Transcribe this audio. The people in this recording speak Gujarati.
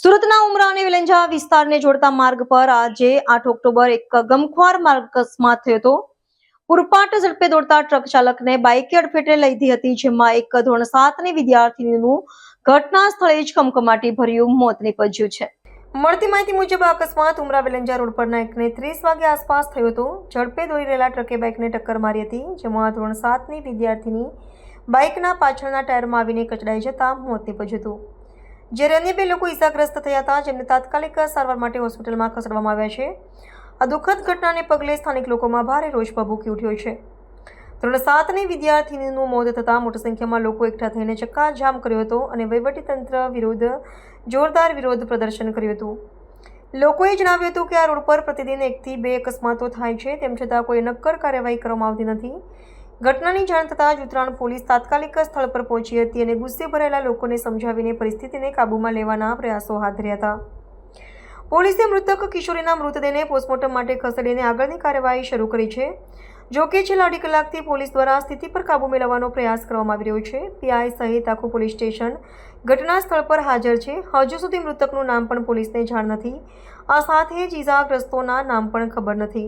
સુરતના ઉમરા અને વેલંજા વિસ્તારને જોડતા માર્ગ પર આજે 8 ઓક્ટોબર એક ગમખ્વાર માર્ગ અકસ્માત થયો હતો. પૂરપાટ ઝડપે દોડતા ટ્રક ચાલકને બાઇકે અડફેટે લઈ લીધી હતી, જેમાં એક ધોરણ 7ની વિદ્યાર્થીનીનું ઘટના સ્થળે જ કમકમાટી ભર્યું મોત નીપજ્યું છે. મળતી માહિતી મુજબ આ અકસ્માત ઉમરા વેલંજા રોડ પરના 1:30 વાગે આસપાસ થયો હતો. ઝડપે દોડી રહેલા ટ્રકે બાઇકને ટક્કર મારી હતી, જેમાં ધોરણ 7ની વિદ્યાર્થીની બાઇકના પાછળના ટાયરમાં આવીને કચડાઈ જતા મોત નીપજ્યું હતું. જ્યારે અન્ય 2 લોકો ઇજાગ્રસ્ત થયા હતા, જેમને તાત્કાલિક સારવાર માટે હોસ્પિટલમાં ખસેડવામાં આવ્યા છે. આ દુઃખદ ઘટનાને પગલે સ્થાનિક લોકોમાં ભારે રોષ ભભૂકી ઉઠ્યો છે. ધોરણ 7ની વિદ્યાર્થીનીનું મોત થતાં મોટી સંખ્યામાં લોકો એકઠા થઈને ચક્કાજામ કર્યો હતો અને વહીવટીતંત્ર વિરુદ્ધ જોરદાર વિરોધ પ્રદર્શન કર્યું હતું. લોકોએ જણાવ્યું હતું કે આ રોડ પર પ્રતિદિન 1 થી 2 અકસ્માતો થાય છે, તેમ છતાં કોઈ નક્કર કાર્યવાહી કરવામાં આવતી નથી. ઘટનાની જાણ થતાં જ ઉત્તરાયણ પોલીસ તાત્કાલિક સ્થળ પર પહોંચી હતી અને ગુસ્સે ભરેલા લોકોને સમજાવીને પરિસ્થિતિને કાબૂમાં લેવાના પ્રયાસો હાથ ધર્યા હતા. પોલીસે મૃતક કિશોરીના મૃતદેહને પોસ્ટમોર્ટમ માટે ખસેડીને આગળની કાર્યવાહી શરૂ કરી છે. જોકે છેલ્લા 2.5 કલાકથી પોલીસ દ્વારા સ્થિતિ પર કાબૂ મેળવવાનો પ્રયાસ કરવામાં આવી રહ્યો છે. પીઆઈ સહિત આખું પોલીસ સ્ટેશન ઘટના સ્થળ પર હાજર છે. હજુ સુધી મૃતકનું નામ પણ પોલીસને જાણ નથી. આ સાથે જ ઇજાગ્રસ્તોના નામ પણ ખબર નથી.